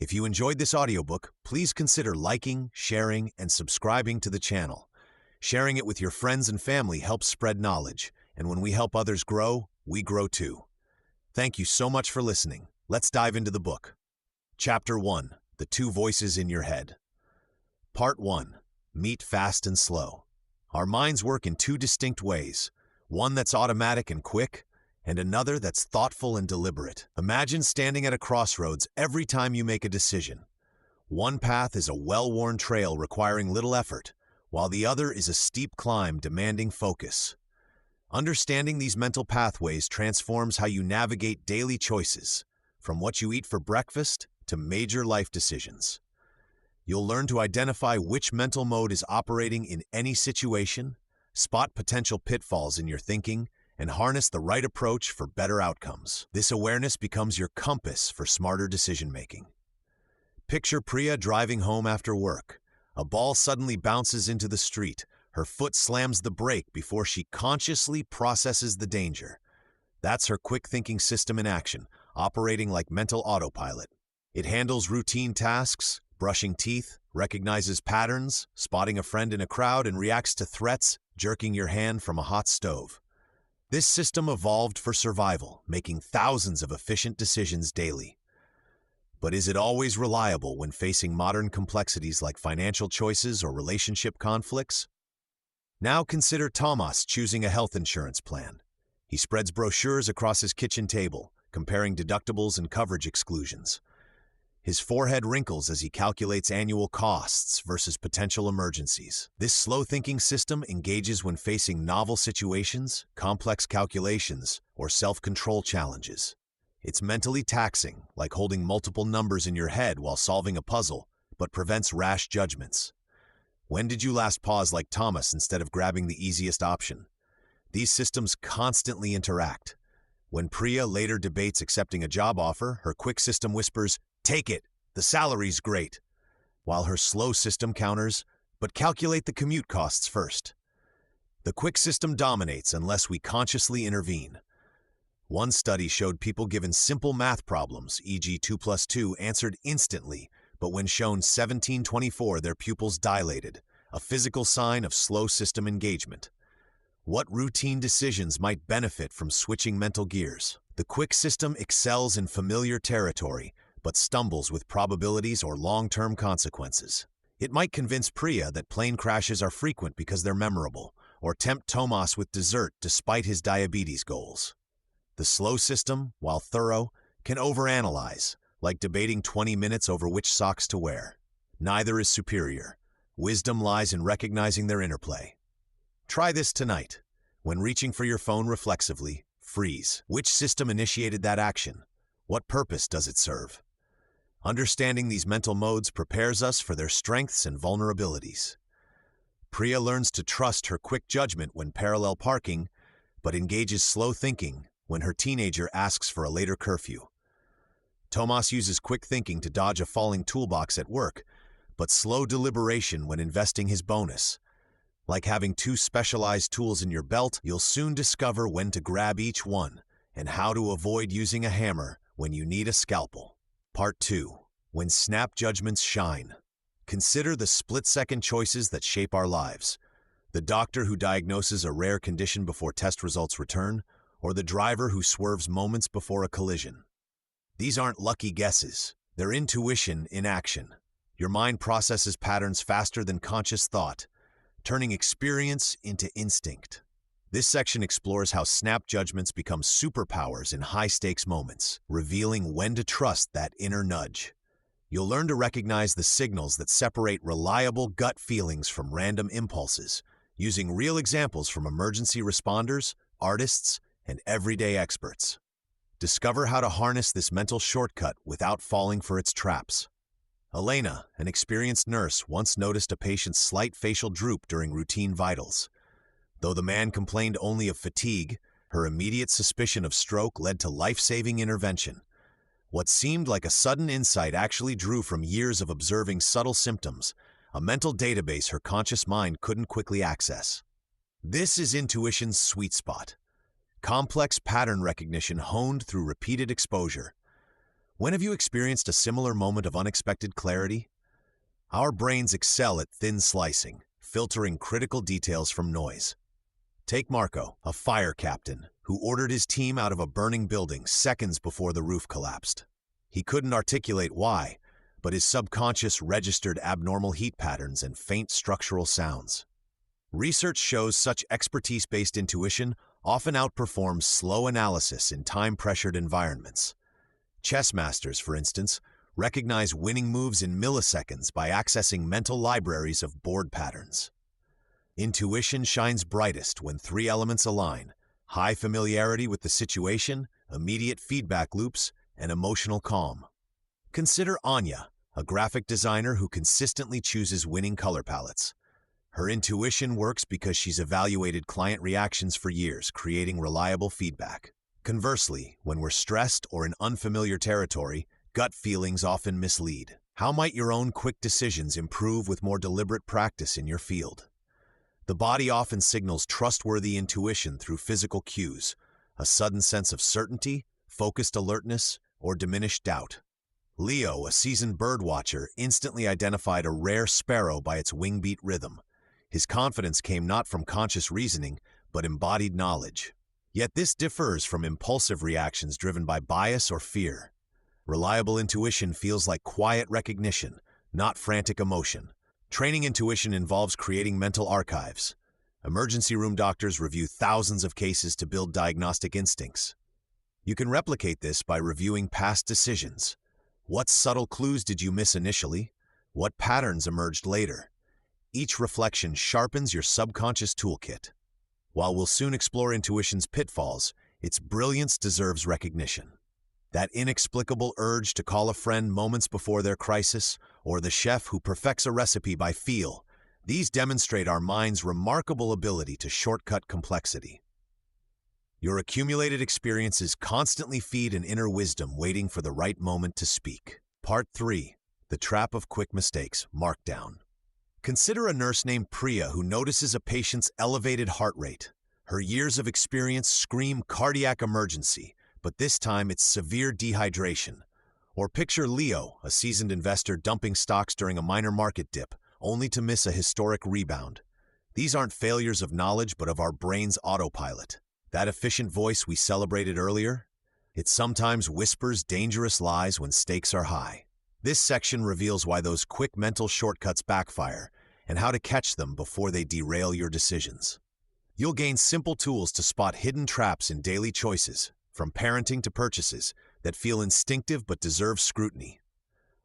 If you enjoyed this audiobook, please consider liking, sharing, and subscribing to the channel. Sharing it with your friends and family helps spread knowledge, and when we help others grow, we grow too. Thank you so much for listening. Let's dive into the book. Chapter 1: The Two Voices in Your Head. Part 1: Meet Fast and Slow. Our minds work in two distinct ways, one that's automatic and quick, and another that's thoughtful and deliberate. Imagine standing at a crossroads every time you make a decision. One path is a well-worn trail requiring little effort, while the other is a steep climb demanding focus. Understanding these mental pathways transforms how you navigate daily choices, from what you eat for breakfast to major life decisions. You'll learn to identify which mental mode is operating in any situation, spot potential pitfalls in your thinking, and harness the right approach for better outcomes. This awareness becomes your compass for smarter decision-making. Picture Priya driving home after work. A ball suddenly bounces into the street. Her foot slams the brake before she consciously processes the danger. That's her quick thinking system in action, operating like mental autopilot. It handles routine tasks, brushing teeth, recognizes patterns, spotting a friend in a crowd, and reacts to threats, jerking your hand from a hot stove. This system evolved for survival, making thousands of efficient decisions daily. But is it always reliable when facing modern complexities like financial choices or relationship conflicts? Now consider Thomas choosing a health insurance plan. He spreads brochures across his kitchen table, comparing deductibles and coverage exclusions. His forehead wrinkles as he calculates annual costs versus potential emergencies. This slow-thinking system engages when facing novel situations, complex calculations, or self-control challenges. It's mentally taxing, like holding multiple numbers in your head while solving a puzzle, but prevents rash judgments. When did you last pause like Thomas instead of grabbing the easiest option? These systems constantly interact. When Priya later debates accepting a job offer, her quick system whispers, "Take it, the salary's great," while her slow system counters, "But calculate the commute costs first." The quick system dominates unless we consciously intervene. One study showed people given simple math problems, e.g. 2 plus 2, answered instantly, but when shown 1724, their pupils dilated, a physical sign of slow system engagement. What routine decisions might benefit from switching mental gears? The quick system excels in familiar territory, but stumbles with probabilities or long-term consequences. It might convince Priya that plane crashes are frequent because they're memorable, or tempt Tomas with dessert despite his diabetes goals. The slow system, while thorough, can overanalyze, like debating 20 minutes over which socks to wear. Neither is superior. Wisdom lies in recognizing their interplay. Try this tonight. When reaching for your phone reflexively, freeze. Which system initiated that action? What purpose does it serve? Understanding these mental modes prepares us for their strengths and vulnerabilities. Priya learns to trust her quick judgment when parallel parking, but engages slow thinking when her teenager asks for a later curfew. Tomas uses quick thinking to dodge a falling toolbox at work, but slow deliberation when investing his bonus. Like having two specialized tools in your belt, you'll soon discover when to grab each one and how to avoid using a hammer when you need a scalpel. Part 2: When Snap Judgments Shine. Consider the split-second choices that shape our lives. The doctor who diagnoses a rare condition before test results return, or the driver who swerves moments before a collision. These aren't lucky guesses. They're intuition in action. Your mind processes patterns faster than conscious thought, turning experience into instinct. This section explores how snap judgments become superpowers in high-stakes moments, revealing when to trust that inner nudge. You'll learn to recognize the signals that separate reliable gut feelings from random impulses, using real examples from emergency responders, artists, and everyday experts. Discover how to harness this mental shortcut without falling for its traps. Elena, an experienced nurse, once noticed a patient's slight facial droop during routine vitals. Though the man complained only of fatigue, her immediate suspicion of stroke led to life-saving intervention. What seemed like a sudden insight actually drew from years of observing subtle symptoms, a mental database her conscious mind couldn't quickly access. This is intuition's sweet spot. Complex pattern recognition honed through repeated exposure. When have you experienced a similar moment of unexpected clarity? Our brains excel at thin slicing, filtering critical details from noise. Take Marco, a fire captain, who ordered his team out of a burning building seconds before the roof collapsed. He couldn't articulate why, but his subconscious registered abnormal heat patterns and faint structural sounds. Research shows such expertise-based intuition often outperforms slow analysis in time-pressured environments. Chess masters, for instance, recognize winning moves in milliseconds by accessing mental libraries of board patterns. Intuition shines brightest when three elements align: high familiarity with the situation, immediate feedback loops, and emotional calm. Consider Anya, a graphic designer who consistently chooses winning color palettes. Her intuition works because she's evaluated client reactions for years, creating reliable feedback. Conversely, when we're stressed or in unfamiliar territory, gut feelings often mislead. How might your own quick decisions improve with more deliberate practice in your field? The body often signals trustworthy intuition through physical cues, a sudden sense of certainty, focused alertness, or diminished doubt. Leo, a seasoned bird watcher, instantly identified a rare sparrow by its wing-beat rhythm. His confidence came not from conscious reasoning, but embodied knowledge. Yet this differs from impulsive reactions driven by bias or fear. Reliable intuition feels like quiet recognition, not frantic emotion. Training intuition involves creating mental archives. Emergency room doctors review thousands of cases to build diagnostic instincts. You can replicate this by reviewing past decisions. What subtle clues did you miss initially? What patterns emerged later? Each reflection sharpens your subconscious toolkit. While we'll soon explore intuition's pitfalls, its brilliance deserves recognition. That inexplicable urge to call a friend moments before their crisis, or the chef who perfects a recipe by feel, these demonstrate our mind's remarkable ability to shortcut complexity. Your accumulated experiences constantly feed an inner wisdom waiting for the right moment to speak. Part 3. The Trap of Quick Mistakes. Markdown. Consider a nurse named Priya who notices a patient's elevated heart rate. Her years of experience scream cardiac emergency, but this time it's severe dehydration. Or picture Leo, a seasoned investor dumping stocks during a minor market dip, only to miss a historic rebound. These aren't failures of knowledge, but of our brain's autopilot. That efficient voice we celebrated earlier? It sometimes whispers dangerous lies when stakes are high. This section reveals why those quick mental shortcuts backfire and how to catch them before they derail your decisions. You'll gain simple tools to spot hidden traps in daily choices, from parenting to purchases, that feel instinctive but deserve scrutiny.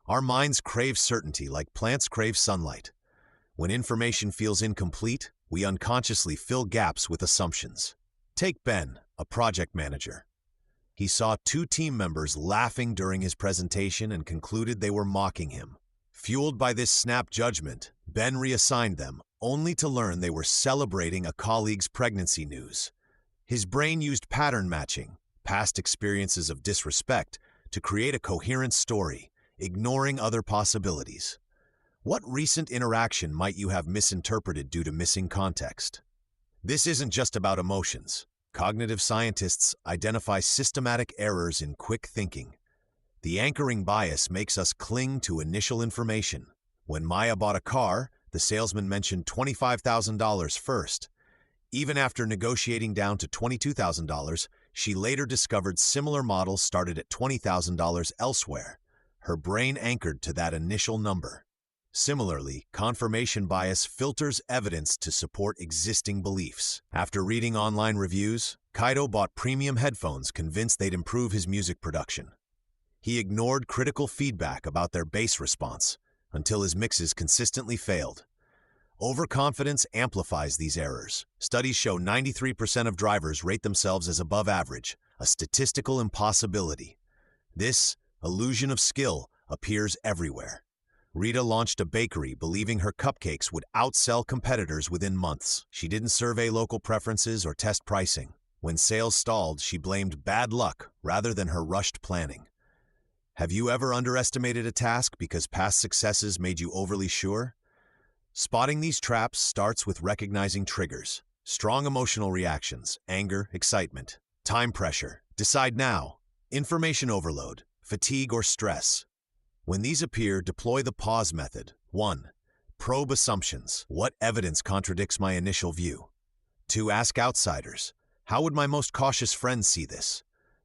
Our minds crave certainty like plants crave sunlight. When information feels incomplete, we unconsciously fill gaps with assumptions. Take Ben, a project manager. He saw two team members laughing during his presentation and concluded they were mocking him. Fueled by this snap judgment, Ben reassigned them, only to learn they were celebrating a colleague's pregnancy news. His brain used pattern matching, past experiences of disrespect, to create a coherent story, ignoring other possibilities. What recent interaction might you have misinterpreted due to missing context? This isn't just about emotions. Cognitive scientists identify systematic errors in quick thinking. The anchoring bias makes us cling to initial information. When Maya bought a car, the salesman mentioned $25,000 first. Even after negotiating down to $22,000, she later discovered similar models started at $20,000 elsewhere. Her brain anchored to that initial number. Similarly, confirmation bias filters evidence to support existing beliefs. After reading online reviews, Kaido bought premium headphones convinced they'd improve his music production. He ignored critical feedback about their bass response until his mixes consistently failed. Overconfidence amplifies these errors. Studies show 93% of drivers rate themselves as above average, a statistical impossibility. This illusion of skill appears everywhere. Rita launched a bakery believing her cupcakes would outsell competitors within months. She didn't survey local preferences or test pricing. When sales stalled, she blamed bad luck rather than her rushed planning. Have you ever underestimated a task because past successes made you overly sure? Spotting these traps starts with recognizing triggers. Strong emotional reactions, anger, excitement, time pressure, decide now, information overload, fatigue, or stress. When these appear, deploy the pause method. 1. Probe assumptions. What evidence contradicts my initial view? 2. Ask outsiders. How would my most cautious friends see this?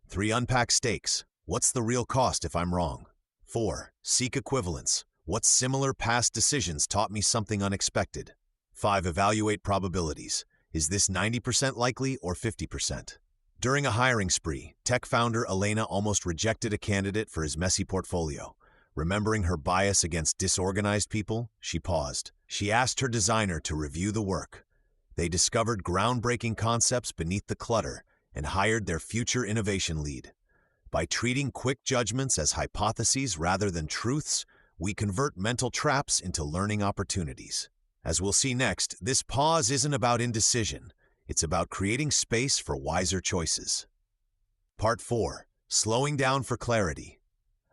3. Unpack stakes. What's the real cost if I'm wrong? 4. Seek equivalence. What similar past decisions taught me something unexpected? 5. Evaluate probabilities. Is this 90% likely or 50%? During a hiring spree, tech founder Elena almost rejected a candidate for his messy portfolio. Remembering her bias against disorganized people, she paused. She asked her designer to review the work. They discovered groundbreaking concepts beneath the clutter and hired their future innovation lead. By treating quick judgments as hypotheses rather than truths, we convert mental traps into learning opportunities. As we'll see next, this pause isn't about indecision. It's about creating space for wiser choices. Part 4. Slowing down for clarity.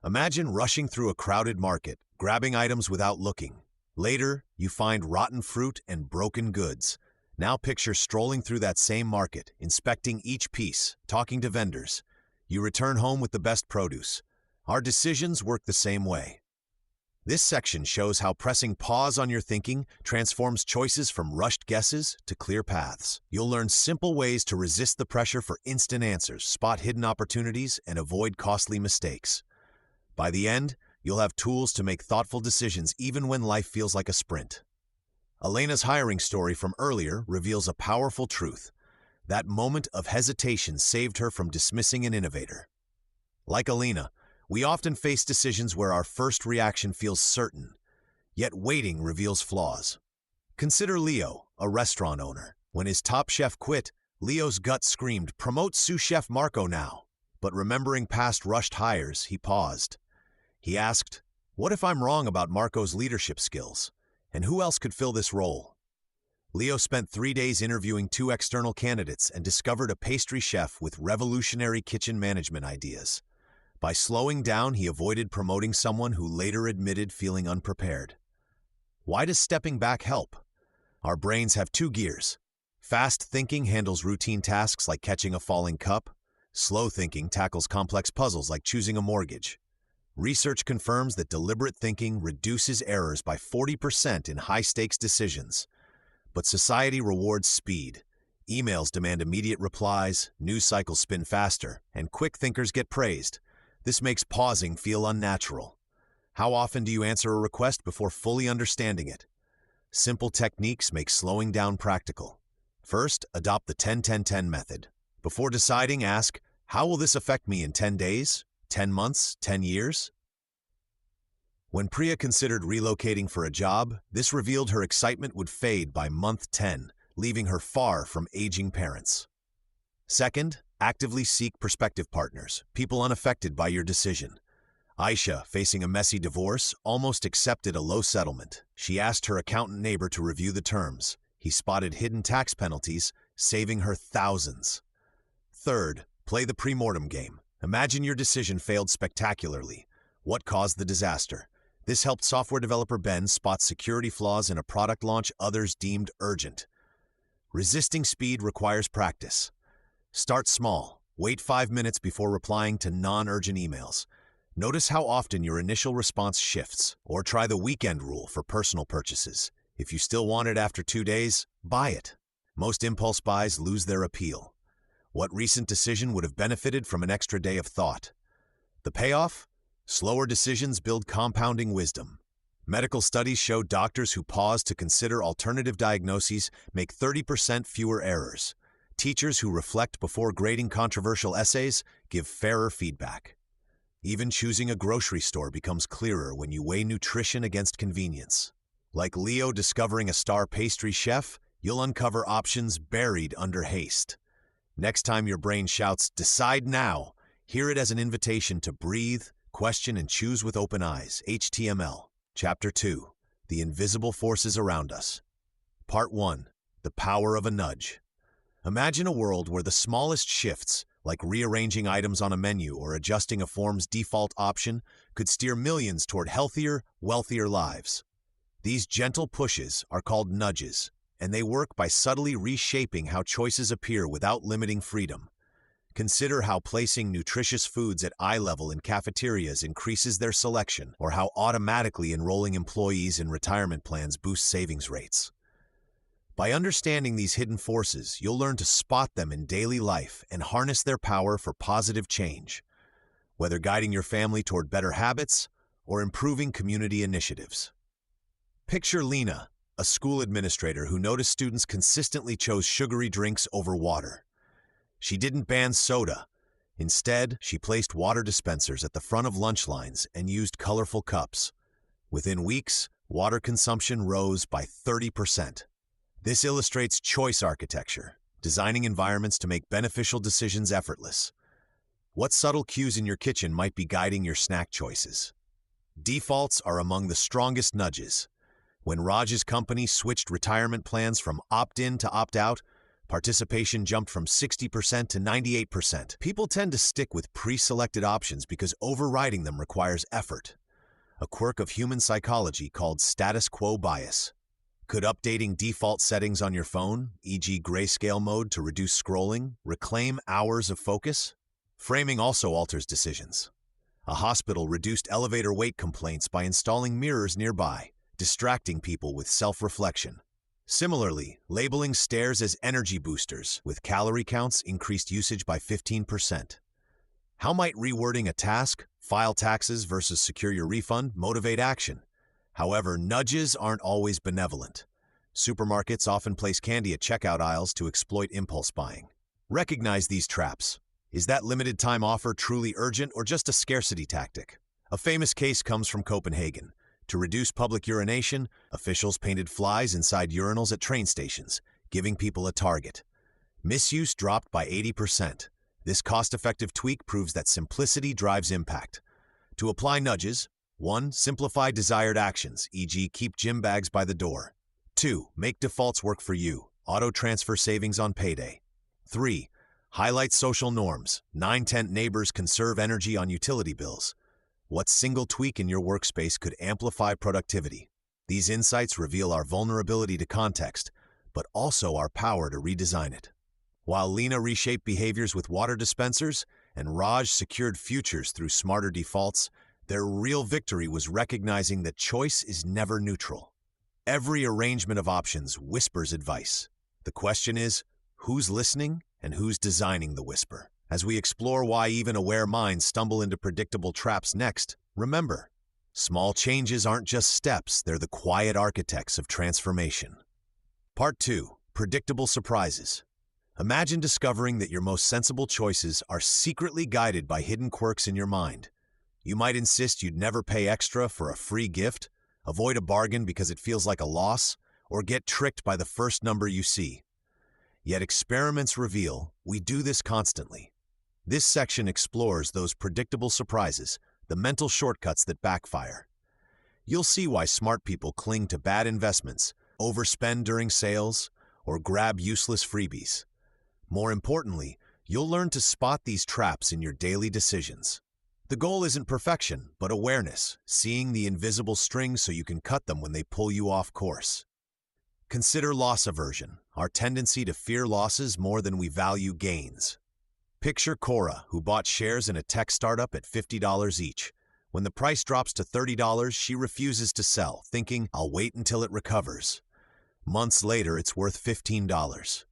Imagine rushing through a crowded market, grabbing items without looking. Later, you find rotten fruit and broken goods. Now picture strolling through that same market, inspecting each piece, talking to vendors. You return home with the best produce. Our decisions work the same way. This section shows how pressing pause on your thinking transforms choices from rushed guesses to clear paths. You'll learn simple ways to resist the pressure for instant answers, spot hidden opportunities, and avoid costly mistakes. By the end, you'll have tools to make thoughtful decisions even when life feels like a sprint. Elena's hiring story from earlier reveals a powerful truth. That moment of hesitation saved her from dismissing an innovator. Like Elena, we often face decisions where our first reaction feels certain, yet waiting reveals flaws. Consider Leo, a restaurant owner. When his top chef quit, Leo's gut screamed, "Promote sous chef Marco now." But remembering past rushed hires, he paused. He asked, "What if I'm wrong about Marco's leadership skills? And who else could fill this role?" Leo spent 3 days interviewing 2 external candidates and discovered a pastry chef with revolutionary kitchen management ideas. By slowing down, he avoided promoting someone who later admitted feeling unprepared. Why does stepping back help? Our brains have 2 gears. Fast thinking handles routine tasks like catching a falling cup. Slow thinking tackles complex puzzles like choosing a mortgage. Research confirms that deliberate thinking reduces errors by 40% in high-stakes decisions. But society rewards speed. Emails demand immediate replies, news cycles spin faster, and quick thinkers get praised. This makes pausing feel unnatural. How often do you answer a request before fully understanding it? Simple techniques make slowing down practical. First, adopt the 10-10-10 method. Before deciding, ask, how will this affect me in 10 days, 10 months, 10 years? When Priya considered relocating for a job, this revealed her excitement would fade by month 10, leaving her far from aging parents. Second, actively seek prospective partners, people unaffected by your decision. Aisha, facing a messy divorce, almost accepted a low settlement. She asked her accountant neighbor to review the terms. He spotted hidden tax penalties, saving her thousands. Third, play the pre-mortem game. Imagine your decision failed spectacularly. What caused the disaster? This helped software developer Ben spot security flaws in a product launch others deemed urgent. Resisting speed requires practice. Start small. Wait 5 minutes before replying to non-urgent emails. Notice how often your initial response shifts, or try the weekend rule for personal purchases. If you still want it after 2 days, buy it. Most impulse buys lose their appeal. What recent decision would have benefited from an extra day of thought? The payoff? Slower decisions build compounding wisdom. Medical studies show doctors who pause to consider alternative diagnoses make 30% fewer errors. Teachers who reflect before grading controversial essays give fairer feedback. Even choosing a grocery store becomes clearer when you weigh nutrition against convenience. Like Leo discovering a star pastry chef, you'll uncover options buried under haste. Next time your brain shouts, "Decide now," hear it as an invitation to breathe, question, and choose with open eyes. HTML. Chapter 2. The Invisible Forces Around Us. Part 1. The Power of a Nudge. Imagine a world where the smallest shifts, like rearranging items on a menu or adjusting a form's default option, could steer millions toward healthier, wealthier lives. These gentle pushes are called nudges, and they work by subtly reshaping how choices appear without limiting freedom. Consider how placing nutritious foods at eye level in cafeterias increases their selection, or how automatically enrolling employees in retirement plans boosts savings rates. By understanding these hidden forces, you'll learn to spot them in daily life and harness their power for positive change, whether guiding your family toward better habits or improving community initiatives. Picture Lena, a school administrator who noticed students consistently chose sugary drinks over water. She didn't ban soda. Instead, she placed water dispensers at the front of lunch lines and used colorful cups. Within weeks, water consumption rose by 30%. This illustrates choice architecture, designing environments to make beneficial decisions effortless. What subtle cues in your kitchen might be guiding your snack choices? Defaults are among the strongest nudges. When Raj's company switched retirement plans from opt-in to opt-out, participation jumped from 60% to 98%. People tend to stick with pre-selected options because overriding them requires effort, a quirk of human psychology called status quo bias. Could updating default settings on your phone, e.g. grayscale mode to reduce scrolling, reclaim hours of focus? Framing also alters decisions. A hospital reduced elevator wait complaints by installing mirrors nearby, distracting people with self-reflection. Similarly, labeling stairs as energy boosters with calorie counts increased usage by 15%. How might rewording a task, file taxes versus secure your refund, motivate action? However, nudges aren't always benevolent. Supermarkets often place candy at checkout aisles to exploit impulse buying. Recognize these traps. Is that limited time offer truly urgent or just a scarcity tactic? A famous case comes from Copenhagen. To reduce public urination, officials painted flies inside urinals at train stations, giving people a target. Misuse dropped by 80%. This cost-effective tweak proves that simplicity drives impact. To apply nudges, 1. Simplify desired actions, e.g. keep gym bags by the door. 2. Make defaults work for you. Auto-transfer savings on payday. 3. Highlight social norms. 9/10 neighbors conserve energy on utility bills. What single tweak in your workspace could amplify productivity? These insights reveal our vulnerability to context, but also our power to redesign it. While Lena reshaped behaviors with water dispensers and Raj secured futures through smarter defaults, their real victory was recognizing that choice is never neutral. Every arrangement of options whispers advice. The question is, who's listening and who's designing the whisper? As we explore why even aware minds stumble into predictable traps next, remember, small changes aren't just steps, they're the quiet architects of transformation. Part 2. Predictable surprises. Imagine discovering that your most sensible choices are secretly guided by hidden quirks in your mind. You might insist you'd never pay extra for a free gift, avoid a bargain because it feels like a loss, or get tricked by the first number you see. Yet experiments reveal we do this constantly. This section explores those predictable surprises, the mental shortcuts that backfire. You'll see why smart people cling to bad investments, overspend during sales, or grab useless freebies. More importantly, you'll learn to spot these traps in your daily decisions. The goal isn't perfection, but awareness, seeing the invisible strings so you can cut them when they pull you off course. Consider loss aversion, our tendency to fear losses more than we value gains. Picture Cora, who bought shares in a tech startup at $50 each. When the price drops to $30, she refuses to sell, thinking, "I'll wait until it recovers." Months later, it's worth $15.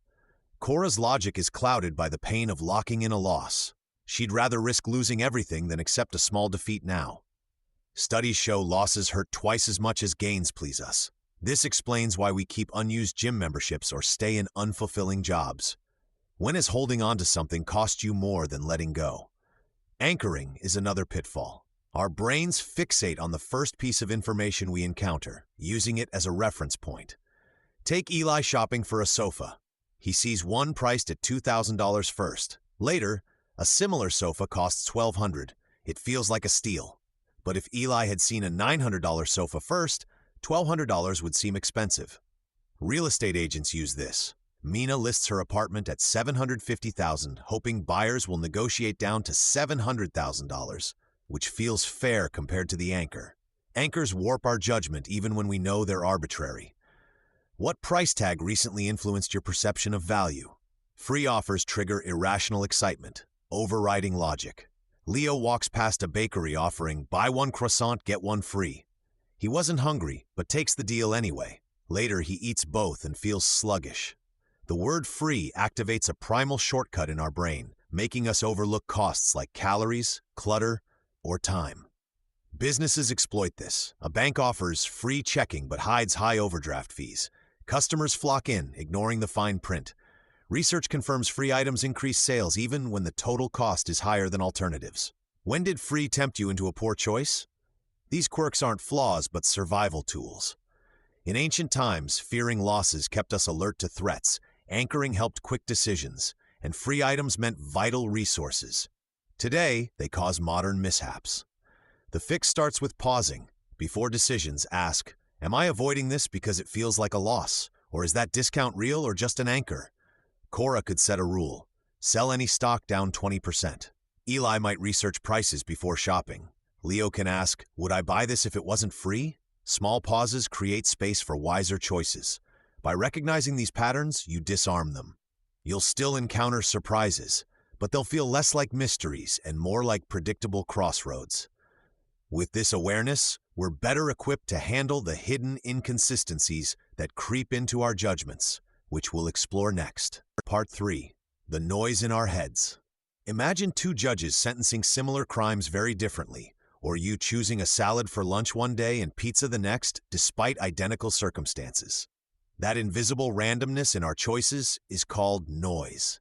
Cora's logic is clouded by the pain of locking in a loss. She'd rather risk losing everything than accept a small defeat now. Studies show losses hurt twice as much as gains please us. This explains why we keep unused gym memberships or stay in unfulfilling jobs. When has holding on to something cost you more than letting go? Anchoring is another pitfall. Our brains fixate on the first piece of information we encounter, using it as a reference point. Take Eli shopping for a sofa. He sees one priced at $2,000 first. Later, a similar sofa costs $1,200. It feels like a steal. But if Eli had seen a $900 sofa first, $1,200 would seem expensive. Real estate agents use this. Mina lists her apartment at $750,000, hoping buyers will negotiate down to $700,000, which feels fair compared to the anchor. Anchors warp our judgment even when we know they're arbitrary. What price tag recently influenced your perception of value? Free offers trigger irrational excitement. overriding logic. Leo walks past a bakery offering buy one croissant, get one free. He wasn't hungry, but takes the deal anyway. Later, he eats both and feels sluggish. The word free activates a primal shortcut in our brain, making us overlook costs like calories, clutter, or time. Businesses exploit this. A bank offers free checking but hides high overdraft fees. Customers flock in, ignoring the fine print. Research confirms free items increase sales even when the total cost is higher than alternatives. When did free tempt you into a poor choice? These quirks aren't flaws but survival tools. In ancient times, fearing losses kept us alert to threats, anchoring helped quick decisions, and free items meant vital resources. Today, they cause modern mishaps. The fix starts with pausing. Before decisions, ask, am I avoiding this because it feels like a loss? Or is that discount real or just an anchor? Cora could set a rule. Sell any stock down 20%. Eli might research prices before shopping. Leo can ask, would I buy this if it wasn't free? Small pauses create space for wiser choices. By recognizing these patterns, you disarm them. You'll still encounter surprises, but they'll feel less like mysteries and more like predictable crossroads. With this awareness, we're better equipped to handle the hidden inconsistencies that creep into our judgments, which we'll explore next. Part 3. The noise in our heads. Imagine two judges sentencing similar crimes very differently, or you choosing a salad for lunch one day and pizza the next, despite identical circumstances. That invisible randomness in our choices is called noise.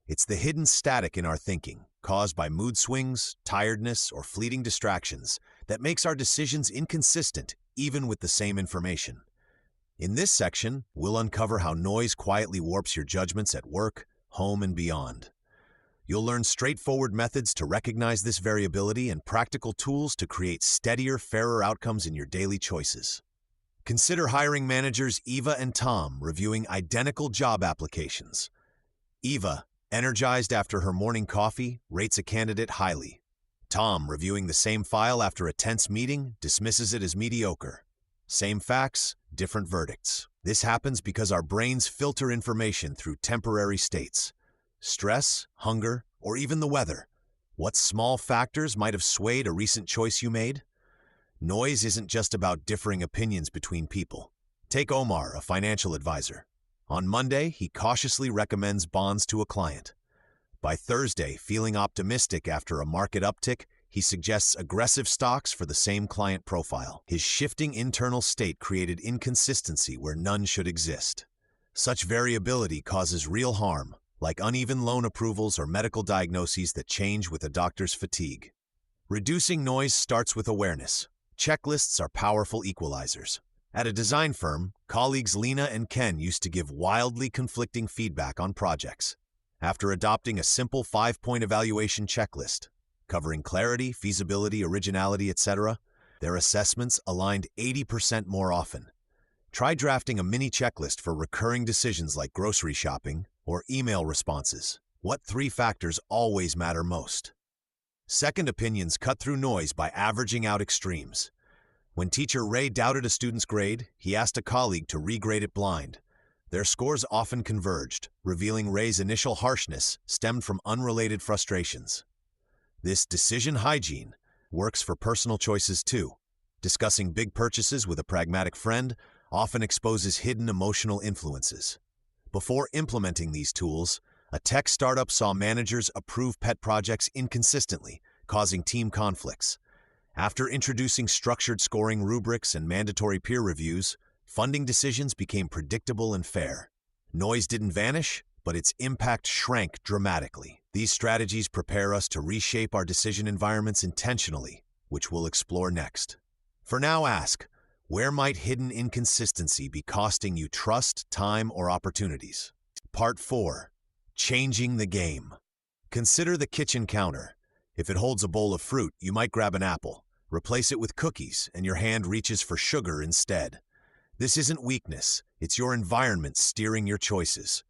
It's the hidden static in our thinking, caused by mood swings, tiredness, or fleeting distractions, that makes our decisions inconsistent even with the same information. In this section, we'll uncover how noise quietly warps your judgments at work, home, and beyond. You'll learn straightforward methods to recognize this variability and practical tools to create steadier, fairer outcomes in your daily choices. Consider hiring managers Eva and Tom reviewing identical job applications. Eva, energized after her morning coffee, rates a candidate highly. Tom, reviewing the same file after a tense meeting, dismisses it as mediocre. Same facts, different verdicts. This happens because our brains filter information through temporary states. Stress, hunger, or even the weather. What small factors might have swayed a recent choice you made? Noise isn't just about differing opinions between people. Take Omar, a financial advisor. On Monday, he cautiously recommends bonds to a client. By Thursday, feeling optimistic after a market uptick, he suggests aggressive stocks for the same client profile. His shifting internal state created inconsistency where none should exist. Such variability causes real harm, like uneven loan approvals or medical diagnoses that change with a doctor's fatigue. Reducing noise starts with awareness. Checklists are powerful equalizers. At a design firm, colleagues Lena and Ken used to give wildly conflicting feedback on projects. After adopting a simple 5-point evaluation checklist, covering clarity, feasibility, originality, etc., their assessments aligned 80% more often. Try drafting a mini checklist for recurring decisions like grocery shopping or email responses. What 3 factors always matter most? Second opinions cut through noise by averaging out extremes. When teacher Ray doubted a student's grade, he asked a colleague to regrade it blind. Their scores often converged, revealing Ray's initial harshness stemmed from unrelated frustrations. This decision hygiene works for personal choices too. Discussing big purchases with a pragmatic friend often exposes hidden emotional influences. Before implementing these tools, a tech startup saw managers approve pet projects inconsistently, causing team conflicts. After introducing structured scoring rubrics and mandatory peer reviews, funding decisions became predictable and fair. Noise didn't vanish, but its impact shrank dramatically. These strategies prepare us to reshape our decision environments intentionally, which we'll explore next. For now, ask, where might hidden inconsistency be costing you trust, time, or opportunities? Part 4. Changing the game. Consider the kitchen counter. If it holds a bowl of fruit, you might grab an apple. Replace it with cookies, and your hand reaches for sugar instead. This isn't weakness, it's your environment steering your choices.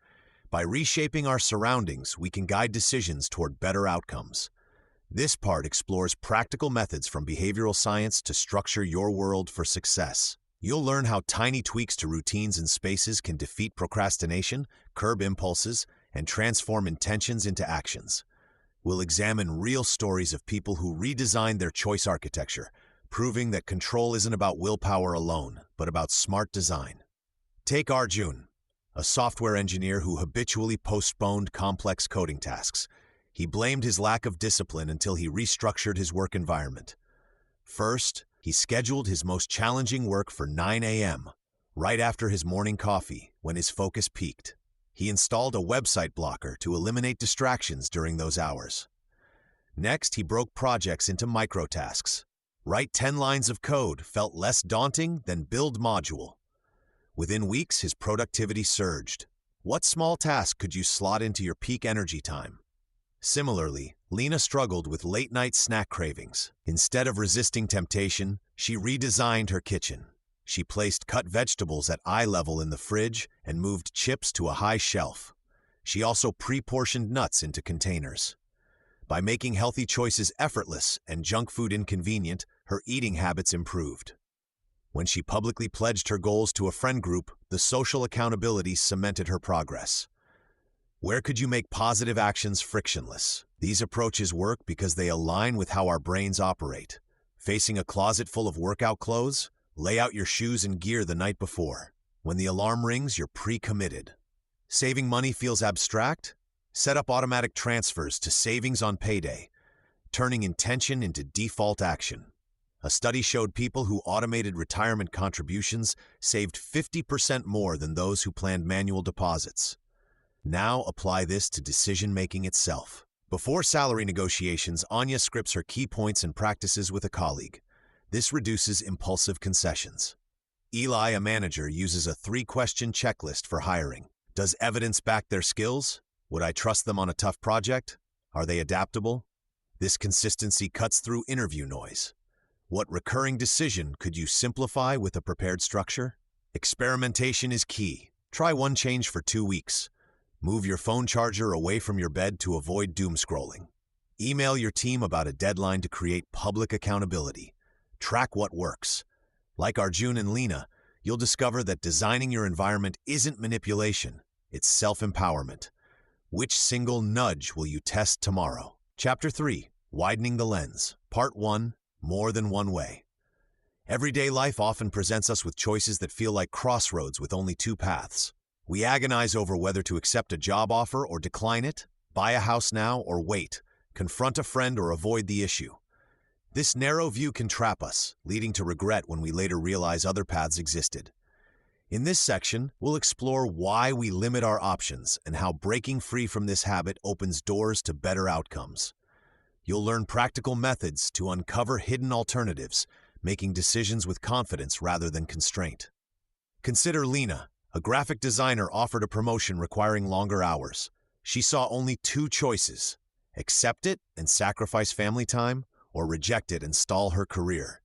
By reshaping our surroundings, we can guide decisions toward better outcomes. This part explores practical methods from behavioral science to structure your world for success. You'll learn how tiny tweaks to routines and spaces can defeat procrastination, curb impulses, and transform intentions into actions. We'll examine real stories of people who redesigned their choice architecture, proving that control isn't about willpower alone, but about smart design. Take Arjun, a software engineer who habitually postponed complex coding tasks. He blamed his lack of discipline until he restructured his work environment. First, he scheduled his most challenging work for 9 a.m., right after his morning coffee, when his focus peaked. He installed a website blocker to eliminate distractions during those hours. Next, he broke projects into microtasks. Write 10 lines of code felt less daunting than build module. Within weeks, his productivity surged. What small task could you slot into your peak energy time? Similarly, Lena struggled with late-night snack cravings. Instead of resisting temptation, she redesigned her kitchen. She placed cut vegetables at eye level in the fridge and moved chips to a high shelf. She also pre-portioned nuts into containers. By making healthy choices effortless and junk food inconvenient, her eating habits improved. When she publicly pledged her goals to a friend group, the social accountability cemented her progress. Where could you make positive actions frictionless? These approaches work because they align with how our brains operate. Facing a closet full of workout clothes? Lay out your shoes and gear the night before. When the alarm rings, you're pre-committed. Saving money feels abstract? Set up automatic transfers to savings on payday, turning intention into default action. A study showed people who automated retirement contributions saved 50% more than those who planned manual deposits. Now apply this to decision-making itself. Before salary negotiations, Anya scripts her key points and practices with a colleague. This reduces impulsive concessions. Eli, a manager, uses a 3-question checklist for hiring. Does evidence back their skills? Would I trust them on a tough project? Are they adaptable? This consistency cuts through interview noise. What recurring decision could you simplify with a prepared structure? Experimentation is key. Try one change for 2 weeks. Move your phone charger away from your bed to avoid doom scrolling. Email your team about a deadline to create public accountability. Track what works. Like Arjun and Lena, you'll discover that designing your environment isn't manipulation, it's self-empowerment. Which single nudge will you test tomorrow? Chapter 3, Widening the Lens. Part 1, More Than One Way. Everyday life often presents us with choices that feel like crossroads with only 2 paths. We agonize over whether to accept a job offer or decline it, buy a house now or wait, confront a friend or avoid the issue. This narrow view can trap us, leading to regret when we later realize other paths existed. In this section, we'll explore why we limit our options and how breaking free from this habit opens doors to better outcomes. You'll learn practical methods to uncover hidden alternatives, making decisions with confidence rather than constraint. Consider Lena, a graphic designer offered a promotion requiring longer hours. She saw only 2 choices: accept it and sacrifice family time, or reject it and stall her career.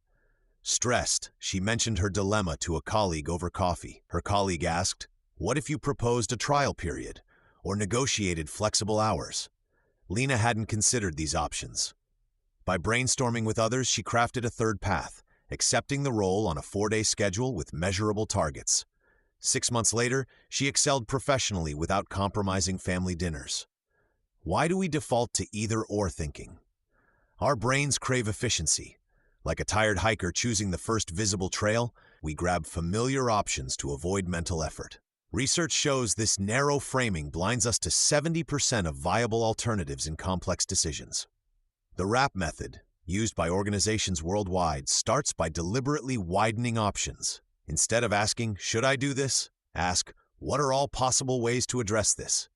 Stressed, she mentioned her dilemma to a colleague over coffee. Her colleague asked, "What if you proposed a trial period or negotiated flexible hours?" Lena hadn't considered these options. By brainstorming with others, she crafted a third path, accepting the role on a 4-day schedule with measurable targets. 6 months later, she excelled professionally without compromising family dinners. Why do we default to either-or thinking? Our brains crave efficiency. Like a tired hiker choosing the first visible trail, we grab familiar options to avoid mental effort. Research shows this narrow framing blinds us to 70% of viable alternatives in complex decisions. The RAP method, used by organizations worldwide, starts by deliberately widening options. Instead of asking, "Should I do this?" ask, "What are all possible ways to address this?"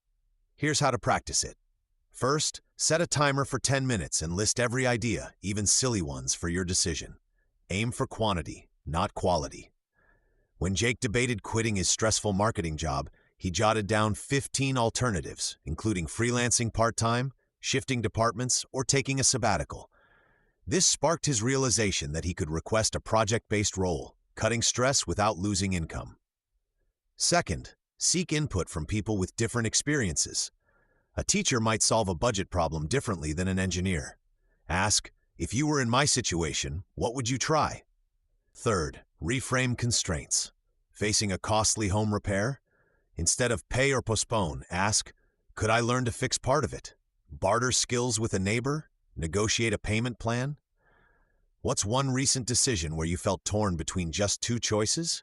Here's how to practice it. First, set a timer for 10 minutes and list every idea, even silly ones, for your decision. Aim for quantity, not quality. When Jake debated quitting his stressful marketing job, he jotted down 15 alternatives, including freelancing part-time, shifting departments, or taking a sabbatical. This sparked his realization that he could request a project-based role, cutting stress without losing income. Second, seek input from people with different experiences. A teacher might solve a budget problem differently than an engineer. Ask, "If you were in my situation, what would you try?" Third, reframe constraints. Facing a costly home repair? Instead of pay or postpone, ask, "Could I learn to fix part of it?" Barter skills with a neighbor? Negotiate a payment plan? What's one recent decision where you felt torn between just two choices?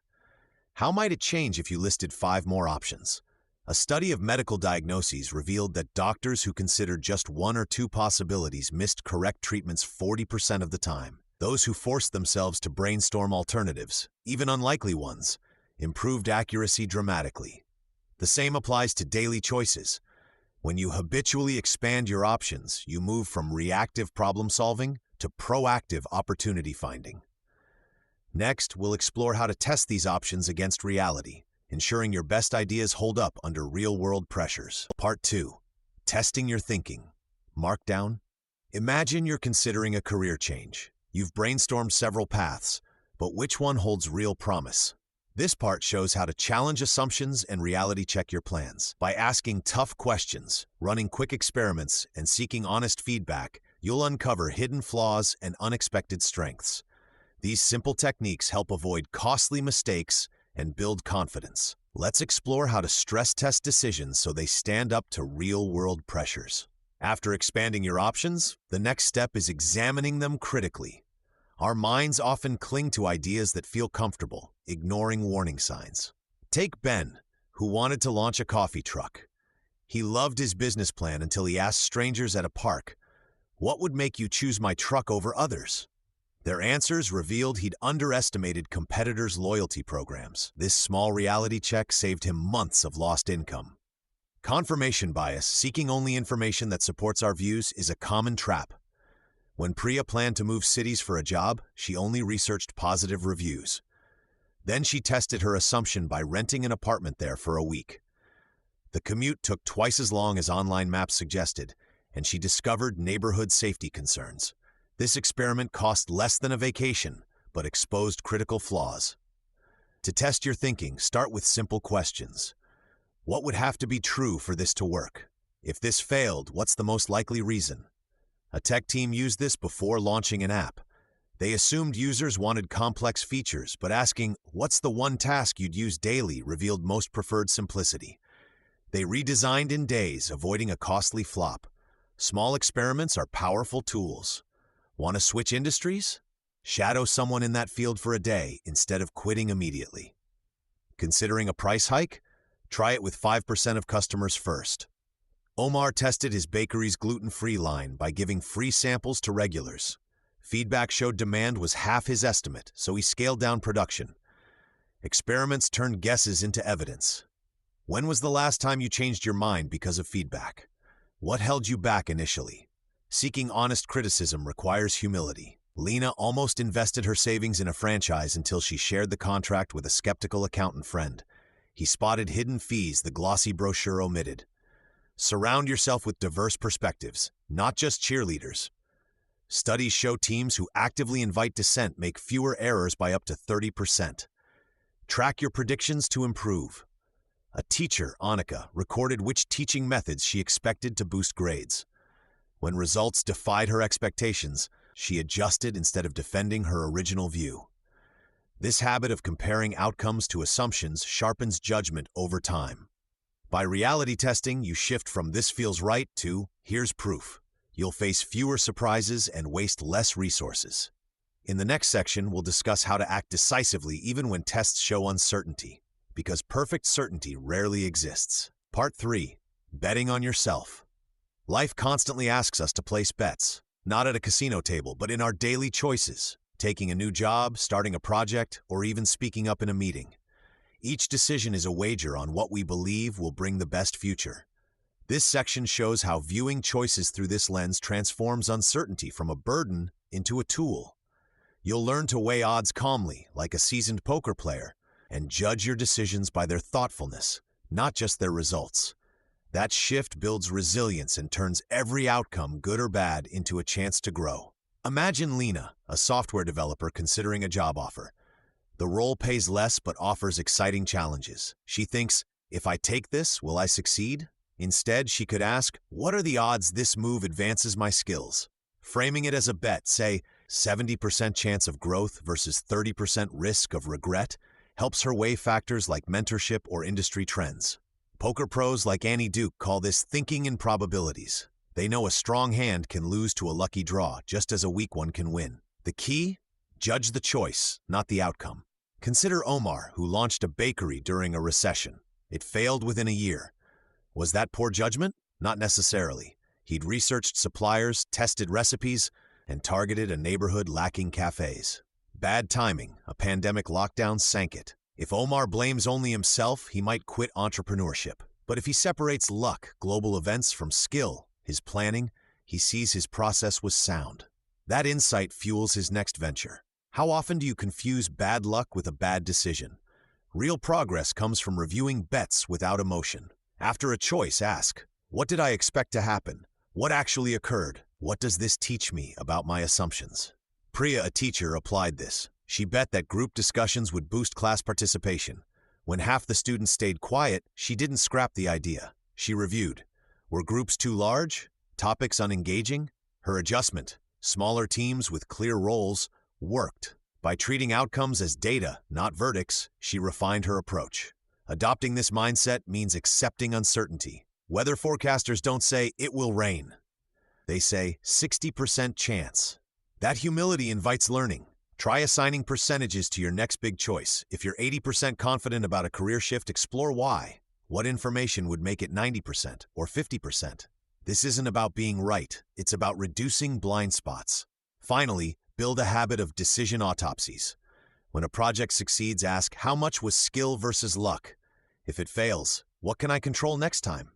How might it change if you listed 5 more options? A study of medical diagnoses revealed that doctors who considered just 1 or 2 possibilities missed correct treatments 40% of the time. Those who forced themselves to brainstorm alternatives, even unlikely ones, improved accuracy dramatically. The same applies to daily choices. When you habitually expand your options, you move from reactive problem solving to proactive opportunity finding. Next, we'll explore how to test these options against reality, ensuring your best ideas hold up under real-world pressures. Part 2. Testing your thinking. Markdown. Imagine you're considering a career change. You've brainstormed several paths, but which one holds real promise? This part shows how to challenge assumptions and reality check your plans. By asking tough questions, running quick experiments, and seeking honest feedback, you'll uncover hidden flaws and unexpected strengths. These simple techniques help avoid costly mistakes and build confidence. Let's explore how to stress test decisions so they stand up to real-world pressures. After expanding your options, the next step is examining them critically. Our minds often cling to ideas that feel comfortable, ignoring warning signs. Take Ben, who wanted to launch a coffee truck. He loved his business plan until he asked strangers at a park, "What would make you choose my truck over others?" Their answers revealed he'd underestimated competitors' loyalty programs. This small reality check saved him months of lost income. Confirmation bias, seeking only information that supports our views, is a common trap. When Priya planned to move cities for a job, she only researched positive reviews. Then she tested her assumption by renting an apartment there for a week. The commute took twice as long as online maps suggested, and she discovered neighborhood safety concerns. This experiment cost less than a vacation, but exposed critical flaws. To test your thinking, start with simple questions. What would have to be true for this to work? If this failed, what's the most likely reason? A tech team used this before launching an app. They assumed users wanted complex features, but asking, "What's the one task you'd use daily?" revealed most preferred simplicity. They redesigned in days, avoiding a costly flop. Small experiments are powerful tools. Want to switch industries? Shadow someone in that field for a day instead of quitting immediately. Considering a price hike? Try it with 5% of customers first. Omar tested his bakery's gluten-free line by giving free samples to regulars. Feedback showed demand was half his estimate, so he scaled down production. Experiments turned guesses into evidence. When was the last time you changed your mind because of feedback? What held you back initially? Seeking honest criticism requires humility. Lena almost invested her savings in a franchise until she shared the contract with a skeptical accountant friend. He spotted hidden fees the glossy brochure omitted. Surround yourself with diverse perspectives, not just cheerleaders. Studies show teams who actively invite dissent make fewer errors by up to 30%. Track your predictions to improve. A teacher, Annika, recorded which teaching methods she expected to boost grades. When results defied her expectations, she adjusted instead of defending her original view. This habit of comparing outcomes to assumptions sharpens judgment over time. By reality testing, you shift from "this feels right" to "here's proof." You'll face fewer surprises and waste less resources. In the next section, we'll discuss how to act decisively even when tests show uncertainty, because perfect certainty rarely exists. Part 3. Betting on yourself. Life constantly asks us to place bets, not at a casino table, but in our daily choices, taking a new job, starting a project, or even speaking up in a meeting. Each decision is a wager on what we believe will bring the best future. This section shows how viewing choices through this lens transforms uncertainty from a burden into a tool. You'll learn to weigh odds calmly, like a seasoned poker player, and judge your decisions by their thoughtfulness, not just their results. That shift builds resilience and turns every outcome, good or bad, into a chance to grow. Imagine Lena, a software developer considering a job offer. The role pays less but offers exciting challenges. She thinks, "If I take this, will I succeed?" Instead, she could ask, "What are the odds this move advances my skills?" Framing it as a bet, say, 70% chance of growth versus 30% risk of regret, helps her weigh factors like mentorship or industry trends. Poker pros like Annie Duke call this thinking in probabilities. They know a strong hand can lose to a lucky draw, just as a weak one can win. The key? Judge the choice, not the outcome. Consider Omar, who launched a bakery during a recession. It failed within a year. Was that poor judgment? Not necessarily. He'd researched suppliers, tested recipes, and targeted a neighborhood lacking cafes. Bad timing, a pandemic lockdown sank it. If Omar blames only himself, he might quit entrepreneurship. But if he separates luck, global events, from skill, his planning, he sees his process was sound. That insight fuels his next venture. How often do you confuse bad luck with a bad decision? Real progress comes from reviewing bets without emotion. After a choice, ask, what did I expect to happen? What actually occurred? What does this teach me about my assumptions? Priya, a teacher, applied this. She bet that group discussions would boost class participation. When half the students stayed quiet, she didn't scrap the idea. She reviewed. Were groups too large? Topics unengaging? Her adjustment, smaller teams with clear roles, worked. By treating outcomes as data, not verdicts, she refined her approach. Adopting this mindset means accepting uncertainty. Weather forecasters don't say, it will rain. They say, 60% chance. That humility invites learning. Try assigning percentages to your next big choice. If you're 80% confident about a career shift, explore why. What information would make it 90% or 50%? This isn't about being right. It's about reducing blind spots. Finally, build a habit of decision autopsies. When a project succeeds, ask, how much was skill versus luck? If it fails, what can I control next time?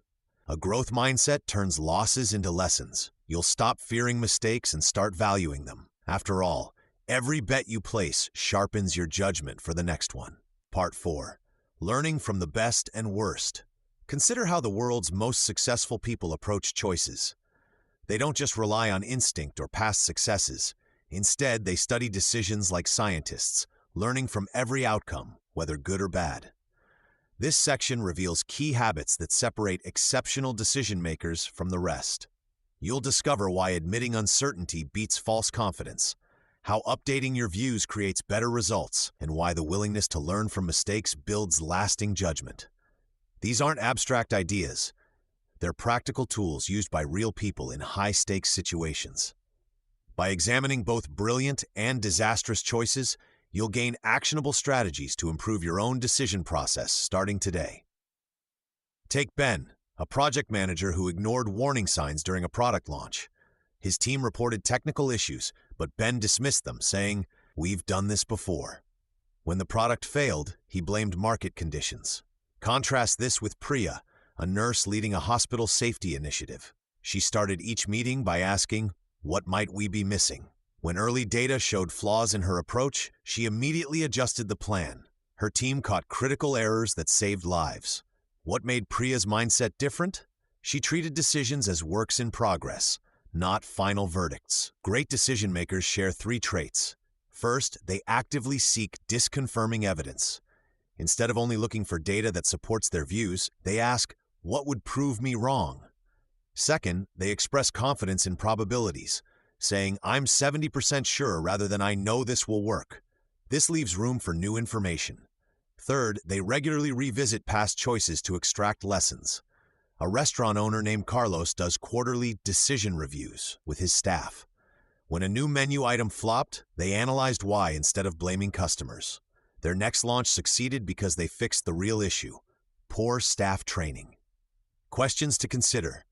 A growth mindset turns losses into lessons. You'll stop fearing mistakes and start valuing them. After all, every bet you place sharpens your judgment for the next one. Part 4. Learning from the best and worst. Consider how the world's most successful people approach choices. They don't just rely on instinct or past successes. Instead, they study decisions like scientists, learning from every outcome, whether good or bad. This section reveals key habits that separate exceptional decision-makers from the rest. You'll discover why admitting uncertainty beats false confidence, how updating your views creates better results, and why the willingness to learn from mistakes builds lasting judgment. These aren't abstract ideas. They're practical tools used by real people in high-stakes situations. By examining both brilliant and disastrous choices, you'll gain actionable strategies to improve your own decision process starting today. Take Ben, a project manager who ignored warning signs during a product launch. His team reported technical issues, but Ben dismissed them, saying, "We've done this before." When the product failed, he blamed market conditions. Contrast this with Priya, a nurse leading a hospital safety initiative. She started each meeting by asking, what might we be missing? When early data showed flaws in her approach, she immediately adjusted the plan. Her team caught critical errors that saved lives. What made Priya's mindset different? She treated decisions as works in progress, not final verdicts. Great decision-makers share 3 traits. First, they actively seek disconfirming evidence. Instead of only looking for data that supports their views, they ask, what would prove me wrong? Second, they express confidence in probabilities, saying, I'm 70% sure rather than I know this will work. This leaves room for new information. Third, they regularly revisit past choices to extract lessons. A restaurant owner named Carlos does quarterly decision reviews with his staff. When a new menu item flopped, they analyzed why instead of blaming customers. Their next launch succeeded because they fixed the real issue: poor staff training. Questions to consider.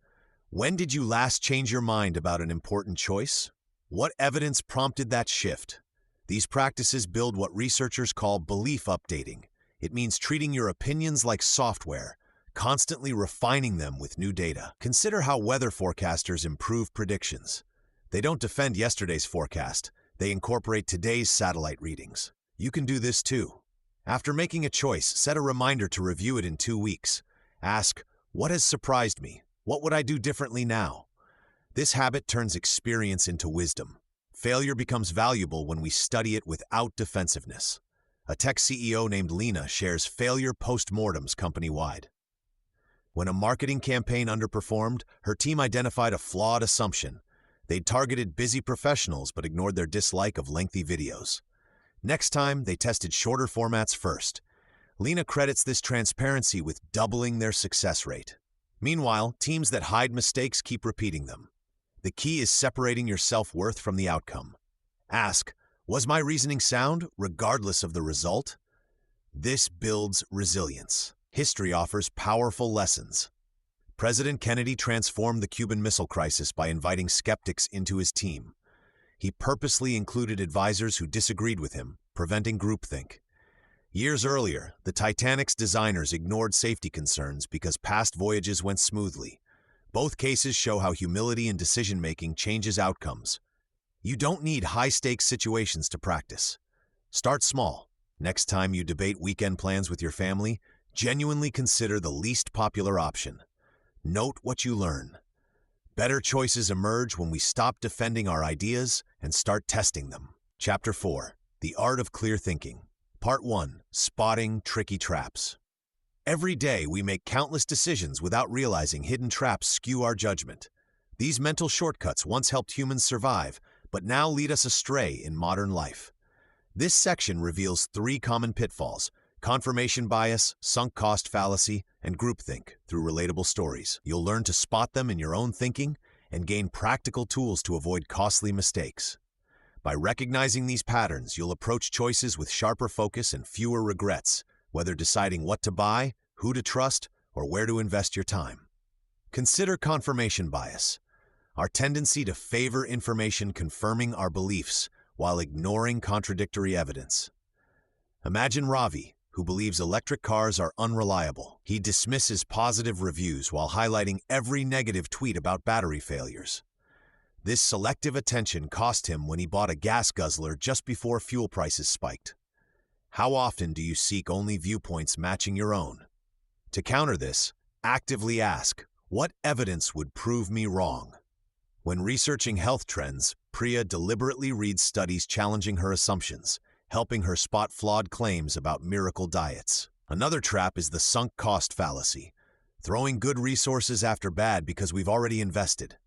When did you last change your mind about an important choice? What evidence prompted that shift? These practices build what researchers call belief updating. It means treating your opinions like software, constantly refining them with new data. Consider how weather forecasters improve predictions. They don't defend yesterday's forecast. They incorporate today's satellite readings. You can do this too. After making a choice, set a reminder to review it in 2 weeks. Ask, what has surprised me? What would I do differently now? This habit turns experience into wisdom. Failure becomes valuable when we study it without defensiveness. A tech CEO named Lena shares failure post-mortems company-wide. When a marketing campaign underperformed, her team identified a flawed assumption. They'd targeted busy professionals but ignored their dislike of lengthy videos. Next time, they tested shorter formats first. Lena credits this transparency with doubling their success rate. Meanwhile, teams that hide mistakes keep repeating them. The key is separating your self-worth from the outcome. Ask, was my reasoning sound, regardless of the result? This builds resilience. History offers powerful lessons. President Kennedy transformed the Cuban Missile Crisis by inviting skeptics into his team. He purposely included advisors who disagreed with him, preventing groupthink. Years earlier, the Titanic's designers ignored safety concerns because past voyages went smoothly. Both cases show how humility in decision-making changes outcomes. You don't need high-stakes situations to practice. Start small. Next time you debate weekend plans with your family, genuinely consider the least popular option. Note what you learn. Better choices emerge when we stop defending our ideas and start testing them. Chapter 4. The Art of Clear Thinking. Part 1. Spotting Tricky Traps. Every day we make countless decisions without realizing hidden traps skew our judgment. These mental shortcuts once helped humans survive, but now lead us astray in modern life. This section reveals 3 common pitfalls: confirmation bias, sunk cost fallacy, and groupthink through relatable stories. You'll learn to spot them in your own thinking and gain practical tools to avoid costly mistakes. By recognizing these patterns, you'll approach choices with sharper focus and fewer regrets, whether deciding what to buy, who to trust, or where to invest your time. Consider confirmation bias, our tendency to favor information confirming our beliefs while ignoring contradictory evidence. Imagine Ravi, who believes electric cars are unreliable. He dismisses positive reviews while highlighting every negative tweet about battery failures. This selective attention cost him when he bought a gas guzzler just before fuel prices spiked. How often do you seek only viewpoints matching your own? To counter this, actively ask, what evidence would prove me wrong? When researching health trends, Priya deliberately reads studies challenging her assumptions, helping her spot flawed claims about miracle diets. Another trap is the sunk cost fallacy, throwing good resources after bad because we've already invested.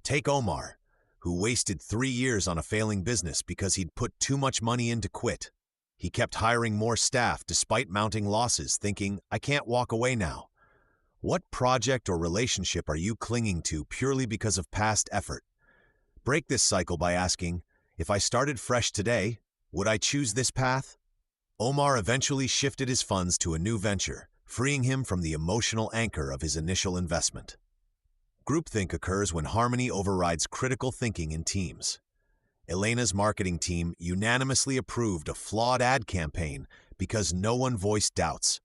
Take Omar, who wasted 3 years on a failing business because he'd put too much money in to quit. He kept hiring more staff despite mounting losses, thinking, I can't walk away now. What project or relationship are you clinging to purely because of past effort? Break this cycle by asking, if I started fresh today, would I choose this path? Omar eventually shifted his funds to a new venture, freeing him from the emotional anchor of his initial investment. Groupthink occurs when harmony overrides critical thinking in teams. Elena's marketing team unanimously approved a flawed ad campaign because no one voiced doubts.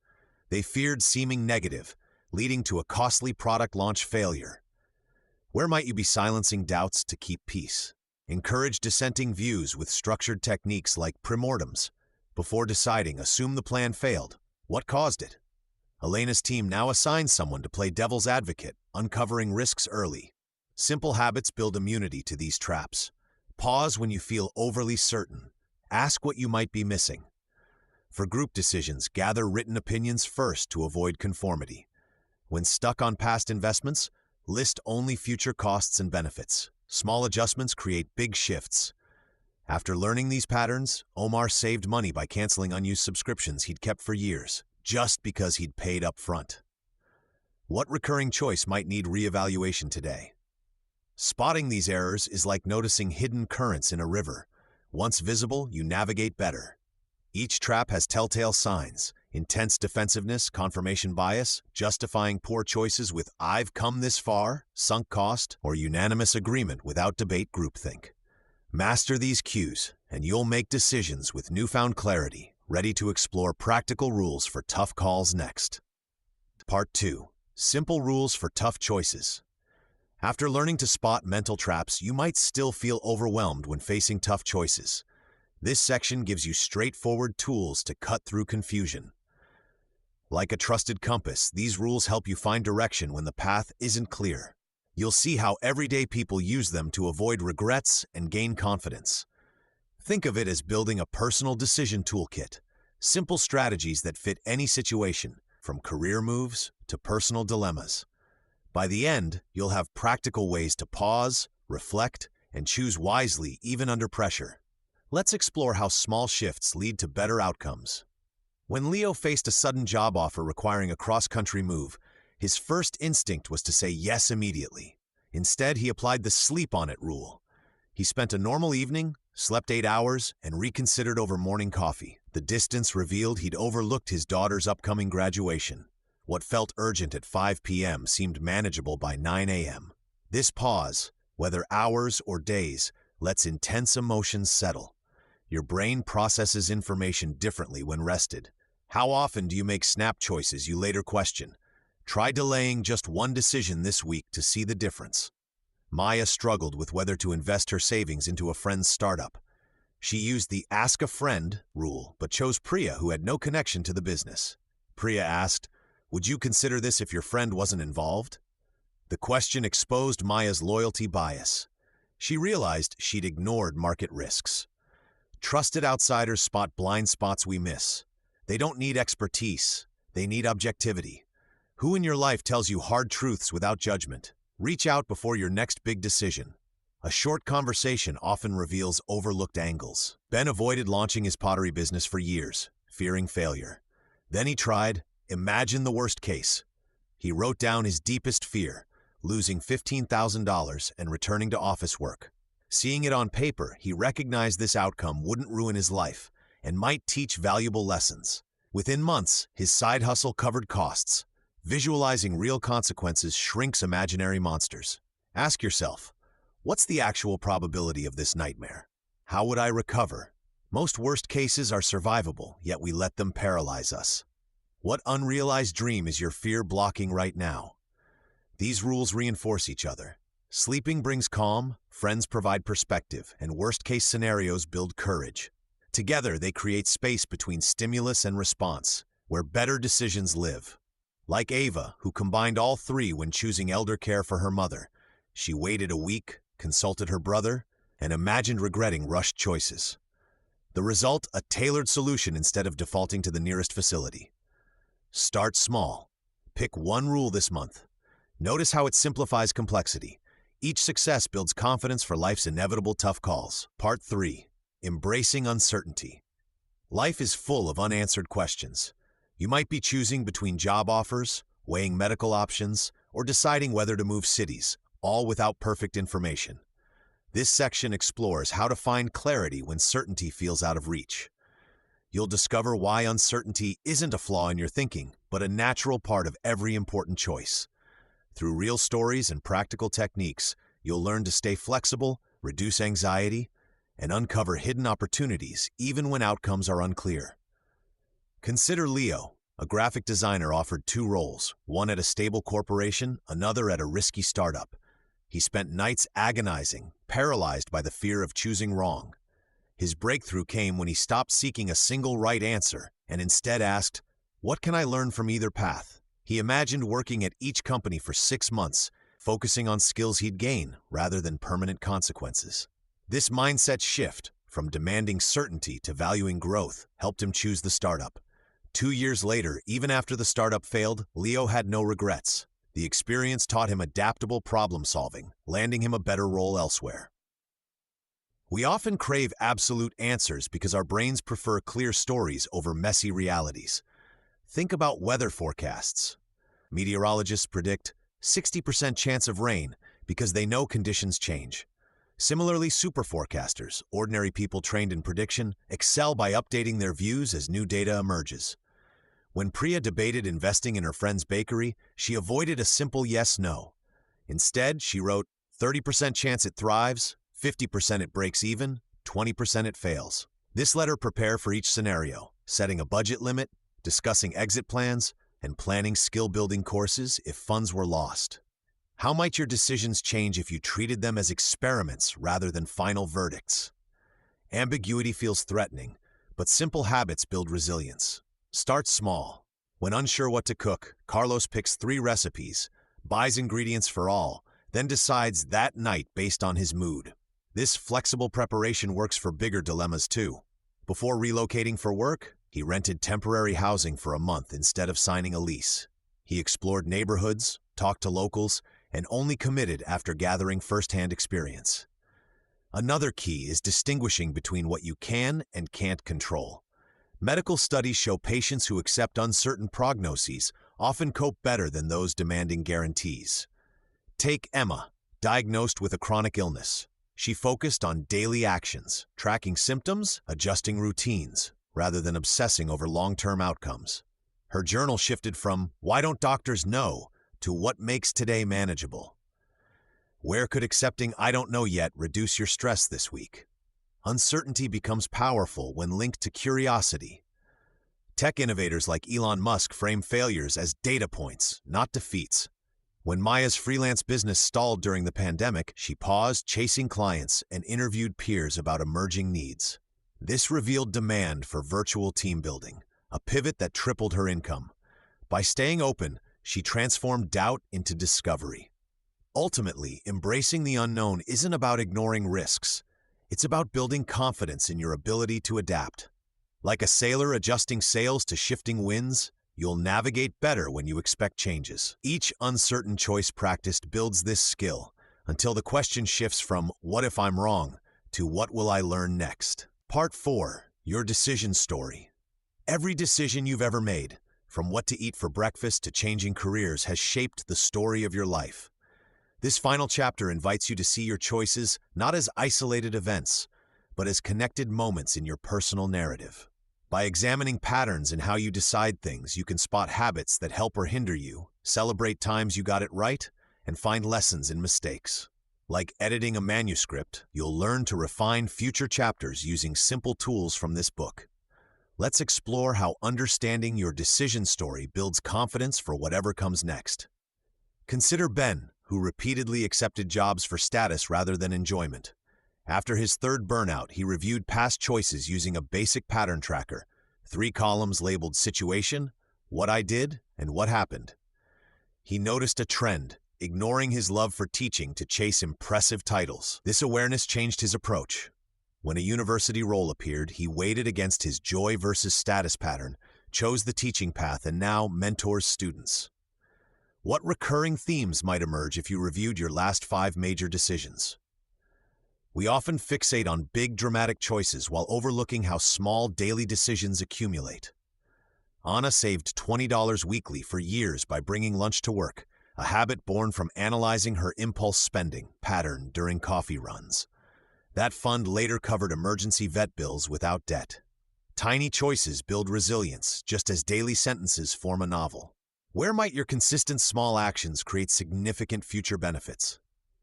They feared seeming negative, leading to a costly product launch failure. Where might you be silencing doubts to keep peace? Encourage dissenting views with structured techniques like primortems. Before deciding, assume the plan failed. What caused it? Elena's team now assigns someone to play devil's advocate, uncovering risks early. Simple habits build immunity to these traps. Pause when you feel overly certain. Ask what you might be missing. For group decisions, gather written opinions first to avoid conformity. When stuck on past investments, list only future costs and benefits. Small adjustments create big shifts. After learning these patterns, Omar saved money by canceling unused subscriptions he'd kept for years, just because he'd paid up front. What recurring choice might need reevaluation today? Spotting these errors is like noticing hidden currents in a river. Once visible, you navigate better. Each trap has telltale signs: intense defensiveness, confirmation bias, justifying poor choices with "I've come this far," sunk cost, or unanimous agreement without debate groupthink. Master these cues, and you'll make decisions with newfound clarity, ready to explore practical rules for tough calls next. Part 2. Simple rules for tough choices. After learning to spot mental traps, you might still feel overwhelmed when facing tough choices. This section gives you straightforward tools to cut through confusion. Like a trusted compass, these rules help you find direction when the path isn't clear. You'll see how everyday people use them to avoid regrets and gain confidence. Think of it as building a personal decision toolkit, simple strategies that fit any situation, from career moves to personal dilemmas. By the end, you'll have practical ways to pause, reflect, and choose wisely even under pressure. Let's explore how small shifts lead to better outcomes. When Leo faced a sudden job offer requiring a cross-country move, His first instinct was to say yes immediately. Instead, he applied the sleep on it rule. He spent a normal evening, slept 8 hours, and reconsidered over morning coffee. The distance revealed he'd overlooked his daughter's upcoming graduation. What felt urgent at 5 p.m. seemed manageable by 9 a.m. This pause, whether hours or days, lets intense emotions settle. Your brain processes information differently when rested. How often do you make snap choices you later question? Try delaying just one decision this week to see the difference. Maya struggled with whether to invest her savings into a friend's startup. She used the ask a friend rule, but chose Priya, who had no connection to the business. Priya asked, "Would you consider this if your friend wasn't involved?" The question exposed Maya's loyalty bias. She realized she'd ignored market risks. Trusted outsiders spot blind spots we miss. They don't need expertise. They need objectivity. Who in your life tells you hard truths without judgment? Reach out before your next big decision. A short conversation often reveals overlooked angles. Ben avoided launching his pottery business for years, fearing failure. Then he tried, imagine the worst case. He wrote down his deepest fear, losing $15,000 and returning to office work. Seeing it on paper, he recognized this outcome wouldn't ruin his life and might teach valuable lessons. Within months, his side hustle covered costs. Visualizing real consequences shrinks imaginary monsters. Ask yourself, what's the actual probability of this nightmare? How would I recover? Most worst cases are survivable, yet we let them paralyze us. What unrealized dream is your fear blocking right now? These rules reinforce each other. Sleeping brings calm, friends provide perspective, and worst-case scenarios build courage. Together, they create space between stimulus and response, where better decisions live. Like Ava, who combined all three when choosing elder care for her mother. She waited a week, consulted her brother, and imagined regretting rushed choices. The result, a tailored solution instead of defaulting to the nearest facility. Start small. Pick one rule this month. Notice how it simplifies complexity. Each success builds confidence for life's inevitable tough calls. Part 3. Embracing uncertainty. Life is full of unanswered questions. You might be choosing between job offers, weighing medical options, or deciding whether to move cities, all without perfect information. This section explores how to find clarity when certainty feels out of reach. You'll discover why uncertainty isn't a flaw in your thinking, but a natural part of every important choice. Through real stories and practical techniques, you'll learn to stay flexible, reduce anxiety, and uncover hidden opportunities even when outcomes are unclear. Consider Leo, a graphic designer offered 2 roles, one at a stable corporation, another at a risky startup. He spent nights agonizing, paralyzed by the fear of choosing wrong. His breakthrough came when he stopped seeking a single right answer and instead asked, "What can I learn from either path?" He imagined working at each company for 6 months, focusing on skills he'd gain rather than permanent consequences. This mindset shift, from demanding certainty to valuing growth, helped him choose the startup. 2 years later, even after the startup failed, Leo had no regrets. The experience taught him adaptable problem-solving, landing him a better role elsewhere. We often crave absolute answers because our brains prefer clear stories over messy realities. Think about weather forecasts. Meteorologists predict 60% chance of rain because they know conditions change. Similarly, superforecasters, ordinary people trained in prediction, excel by updating their views as new data emerges. When Priya debated investing in her friend's bakery, she avoided a simple yes-no. Instead, she wrote, 30% chance it thrives, 50% it breaks even, 20% it fails. This let her prepare for each scenario, setting a budget limit, discussing exit plans, and planning skill-building courses if funds were lost. How might your decisions change if you treated them as experiments rather than final verdicts? Ambiguity feels threatening, but simple habits build resilience. Start small. When unsure what to cook, Carlos picks 3 recipes, buys ingredients for all, then decides that night based on his mood. This flexible preparation works for bigger dilemmas too. Before relocating for work, he rented temporary housing for a month instead of signing a lease. He explored neighborhoods, talked to locals, and only committed after gathering first-hand experience. Another key is distinguishing between what you can and can't control. Medical studies show patients who accept uncertain prognoses often cope better than those demanding guarantees. Take Emma, diagnosed with a chronic illness. She focused on daily actions, tracking symptoms, adjusting routines, rather than obsessing over long-term outcomes. Her journal shifted from, "Why don't doctors know?" to "What makes today manageable?" Where could accepting "I don't know yet" reduce your stress this week? Uncertainty becomes powerful when linked to curiosity. Tech innovators like Elon Musk frame failures as data points, not defeats. When Maya's freelance business stalled during the pandemic, she paused, chasing clients, and interviewed peers about emerging needs. This revealed demand for virtual team building, a pivot that tripled her income. By staying open, she transformed doubt into discovery. Ultimately, embracing the unknown isn't about ignoring risks. It's about building confidence in your ability to adapt. Like a sailor adjusting sails to shifting winds, you'll navigate better when you expect changes. Each uncertain choice practiced builds this skill until the question shifts from "what if I'm wrong" to "what will I learn next?" Part 4. Your decision story. Every decision you've ever made, from what to eat for breakfast to changing careers, has shaped the story of your life. This final chapter invites you to see your choices not as isolated events, but as connected moments in your personal narrative. By examining patterns in how you decide things, you can spot habits that help or hinder you, celebrate times you got it right, and find lessons in mistakes. Like editing a manuscript, you'll learn to refine future chapters using simple tools from this book. Let's explore how understanding your decision story builds confidence for whatever comes next. Consider Ben, who repeatedly accepted jobs for status rather than enjoyment. After his third burnout, he reviewed past choices using a basic pattern tracker, 3 columns labeled situation, what I did, and what happened. He noticed a trend, ignoring his love for teaching to chase impressive titles. This awareness changed his approach. When a university role appeared, he weighed it against his joy versus status pattern, chose the teaching path, and now mentors students. What recurring themes might emerge if you reviewed your last 5 major decisions? We often fixate on big dramatic choices while overlooking how small daily decisions accumulate. Anna saved $20 weekly for years by bringing lunch to work, a habit born from analyzing her impulse spending pattern during coffee runs. That fund later covered emergency vet bills without debt. Tiny choices build resilience, just as daily sentences form a novel. Where might your consistent small actions create significant future benefits?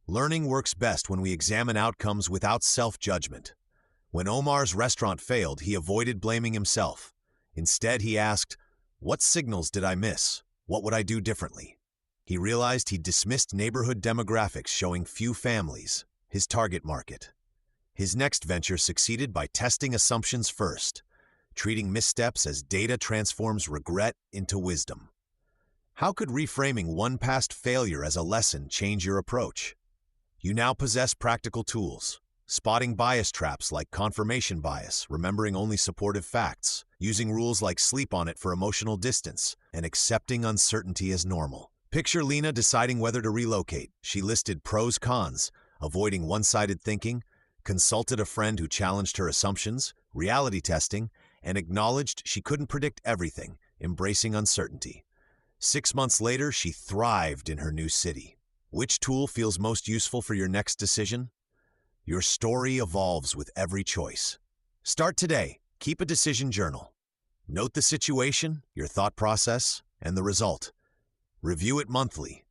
Learning works best when we examine outcomes without self-judgment. When Omar's restaurant failed, he avoided blaming himself. Instead, he asked, "What signals did I miss? What would I do differently?" He realized he'd dismissed neighborhood demographics showing few families, his target market. His next venture succeeded by testing assumptions first, treating missteps as data transforms regret into wisdom. How could reframing one past failure as a lesson change your approach? You now possess practical tools, spotting bias traps like confirmation bias, remembering only supportive facts, using rules like sleep on it for emotional distance, and accepting uncertainty as normal. Picture Lena deciding whether to relocate. She listed pros, cons, avoiding one-sided thinking, consulted a friend who challenged her assumptions, reality testing, and acknowledged she couldn't predict everything, embracing uncertainty. 6 months later, she thrived in her new city. Which tool feels most useful for your next decision? Your story evolves with every choice. Start today. Keep a decision journal. Note the situation, your thought process, and the result. Review it monthly.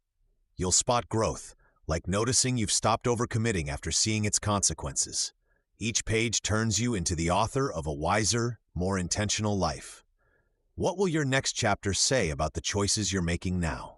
You'll spot growth, like noticing you've stopped overcommitting after seeing its consequences. Each page turns you into the author of a wiser, more intentional life. What will your next chapter say about the choices you're making now?